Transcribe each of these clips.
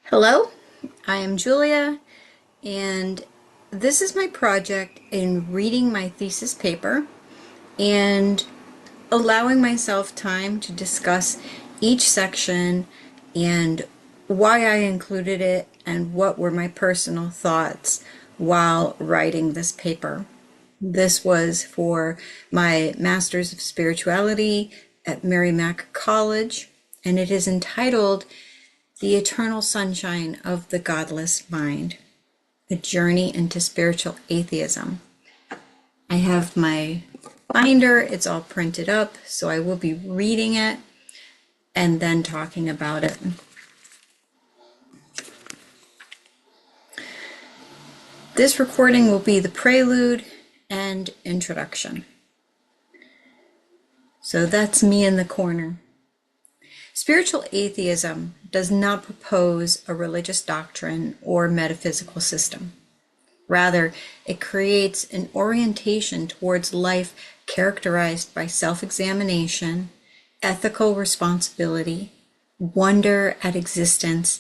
Hello, I am Julia, and this is my project in reading my thesis paper and allowing myself time to discuss each section and why I included it and what were my personal thoughts while writing this paper. This was for my Master's of Spirituality at Merrimack College, and it is entitled The Eternal Sunshine of the Godless Mind, A Journey into Spiritual Atheism. I have my binder, it's all printed up, so I will be reading it and then talking about it. This recording will be the prelude and introduction. So that's me in the corner. Spiritual atheism does not propose a religious doctrine or metaphysical system. Rather, it creates an orientation towards life characterized by self-examination, ethical responsibility, wonder at existence,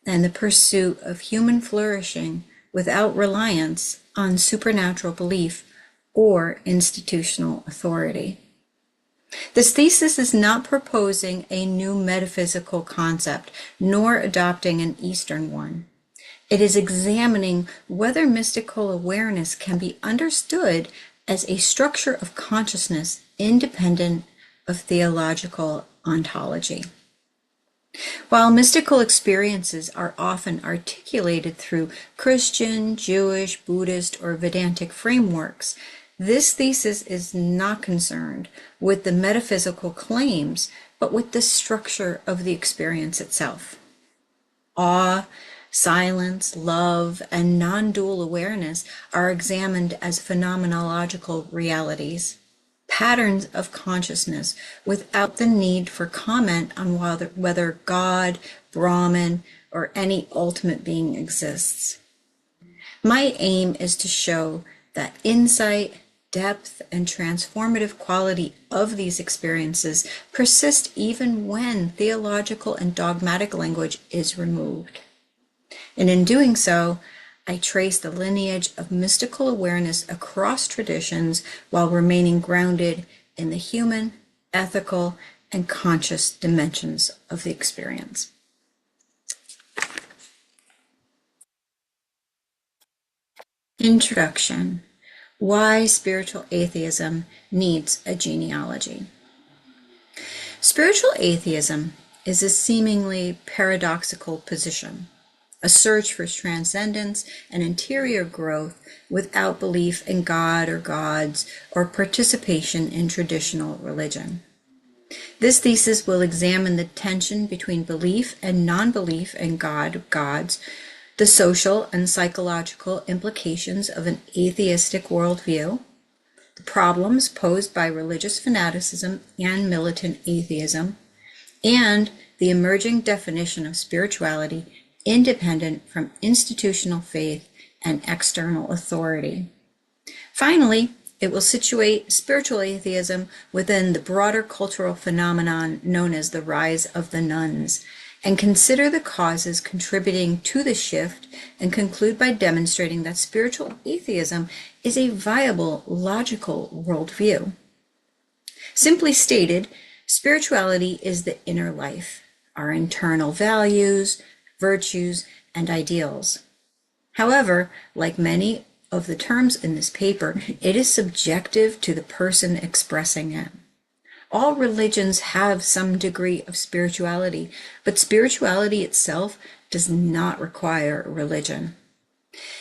and the pursuit of human flourishing without reliance on supernatural belief or institutional authority. This thesis is not proposing a new metaphysical concept, nor adopting an Eastern one. It is examining whether mystical awareness can be understood as a structure of consciousness independent of theological ontology. While mystical experiences are often articulated through Christian, Jewish, Buddhist, or Vedantic frameworks, this thesis is not concerned with the metaphysical claims, but with the structure of the experience itself. Awe, silence, love, and non-dual awareness are examined as phenomenological realities, patterns of consciousness without the need for comment on whether God, Brahman, or any ultimate being exists. My aim is to show that insight, depth, and transformative quality of these experiences persist even when theological and dogmatic language is removed. And in doing so, I trace the lineage of mystical awareness across traditions while remaining grounded in the human, ethical, and conscious dimensions of the experience. Introduction. Why spiritual atheism needs a genealogy. Spiritual atheism is a seemingly paradoxical position, a search for transcendence and interior growth without belief in God or gods or participation in traditional religion. This thesis will examine the tension between belief and non-belief in God, gods, the social and psychological implications of an atheistic worldview, the problems posed by religious fanaticism and militant atheism, and the emerging definition of spirituality independent from institutional faith and external authority. Finally, it will situate spiritual atheism within the broader cultural phenomenon known as the rise of the nuns, and consider the causes contributing to the shift, and conclude by demonstrating that spiritual atheism is a viable, logical worldview. Simply stated, spirituality is the inner life, our internal values, virtues, and ideals. However, like many of the terms in this paper, it is subjective to the person expressing it. All religions have some degree of spirituality, but spirituality itself does not require religion.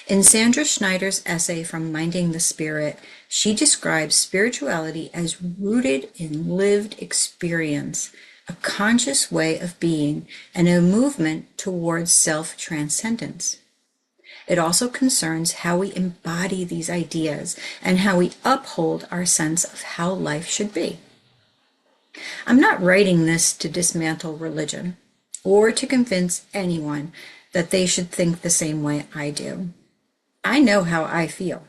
In Sandra Schneider's essay from Minding the Spirit, she describes spirituality as rooted in lived experience, a conscious way of being, and a movement towards self-transcendence. It also concerns how we embody these ideas and how we uphold our sense of how life should be. I'm not writing this to dismantle religion or to convince anyone that they should think the same way I do. I know how I feel.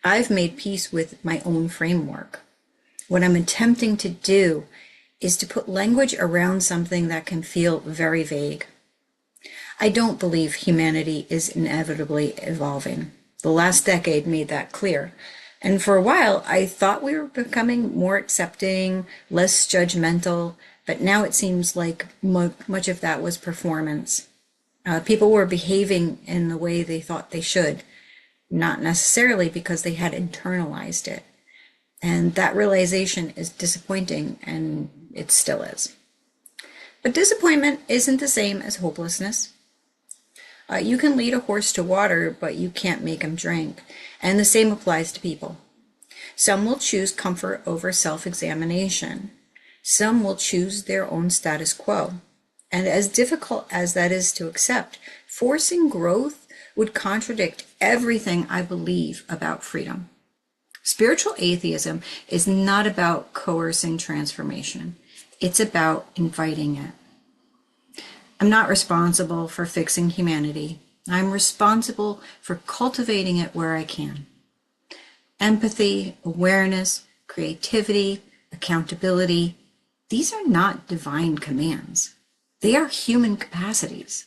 I've made peace with my own framework. What I'm attempting to do is to put language around something that can feel very vague. I don't believe humanity is inevitably evolving. The last decade made that clear. And for a while, I thought we were becoming more accepting, less judgmental, but now it seems like much of that was performance. People were behaving in the way they thought they should, not necessarily because they had internalized it. And that realization is disappointing, and it still is. But disappointment isn't the same as hopelessness. You can lead a horse to water, but you can't make him drink. And the same applies to people. Some will choose comfort over self-examination. Some will choose their own status quo. And as difficult as that is to accept, forcing growth would contradict everything I believe about freedom. Spiritual atheism is not about coercing transformation. It's about inviting it. I'm not responsible for fixing humanity. I'm responsible for cultivating it where I can. Empathy, awareness, creativity, accountability, these are not divine commands. They are human capacities.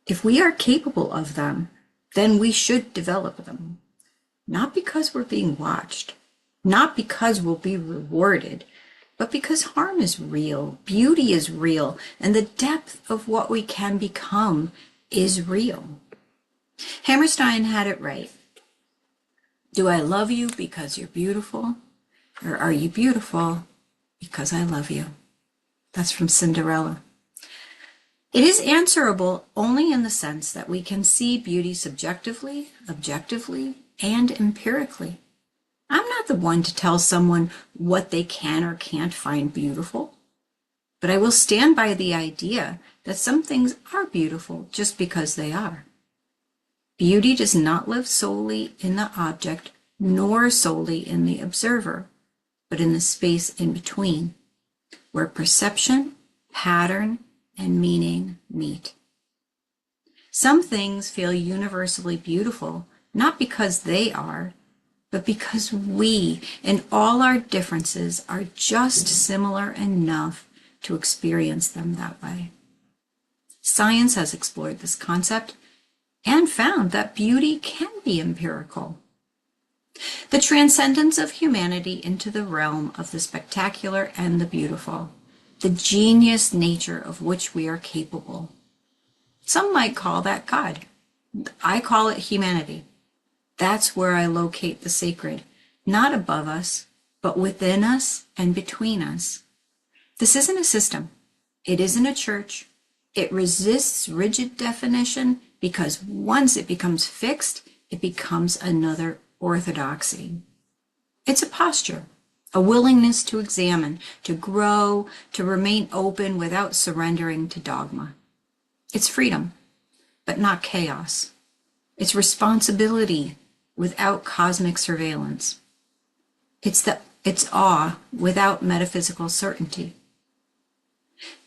If we are capable of them, then we should develop them. Not because we're being watched, not because we'll be rewarded, but because harm is real, beauty is real, and the depth of what we can become is real. Hammerstein had it right. Do I love you because you're beautiful? Or are you beautiful because I love you? That's from Cinderella. It is answerable only in the sense that we can see beauty subjectively, objectively, and empirically. I'm not the one to tell someone what they can or can't find beautiful, but I will stand by the idea that some things are beautiful just because they are. Beauty does not live solely in the object, nor solely in the observer, but in the space in between, where perception, pattern, and meaning meet. Some things feel universally beautiful, not because they are, but because we, in all our differences, are just similar enough to experience them that way. Science has explored this concept and found that beauty can be empirical. The transcendence of humanity into the realm of the spectacular and the beautiful, the genius nature of which we are capable. Some might call that God. I call it humanity. That's where I locate the sacred, not above us, but within us and between us. This isn't a system. It isn't a church. It resists rigid definition because once it becomes fixed, it becomes another orthodoxy. It's a posture, a willingness to examine, to grow, to remain open without surrendering to dogma. It's freedom, but not chaos. It's responsibility without cosmic surveillance. It's awe without metaphysical certainty.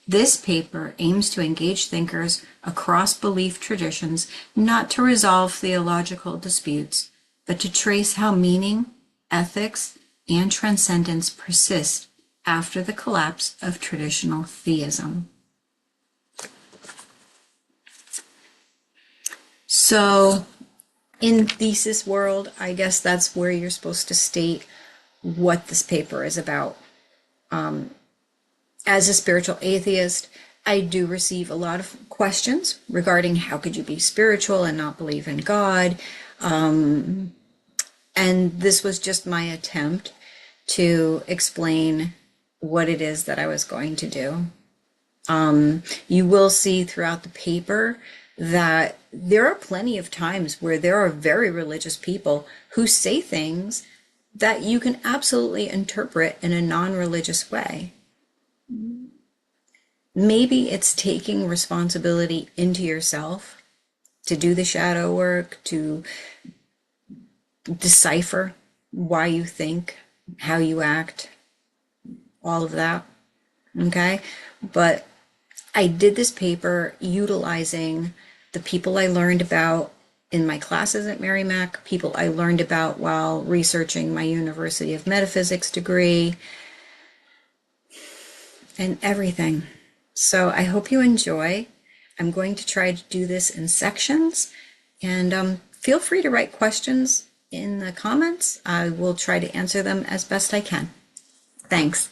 This paper aims to engage thinkers across belief traditions, not to resolve theological disputes, but to trace how meaning, ethics, and transcendence persist after the collapse of traditional theism. So, in thesis world, I guess that's where you're supposed to state what this paper is about. As a spiritual atheist, I do receive a lot of questions regarding how could you be spiritual and not believe in God. And this was just my attempt to explain what it is that I was going to do. You will see throughout the paper that there are plenty of times where there are very religious people who say things that you can absolutely interpret in a non-religious way. Maybe it's taking responsibility into yourself to do the shadow work, to decipher why you think, how you act, all of that, okay? But I did this paper utilizing the people I learned about in my classes at Merrimack, people I learned about while researching my University of Metaphysics degree, and everything. So I hope you enjoy. I'm going to try to do this in sections, and feel free to write questions in the comments. I will try to answer them as best I can. Thanks.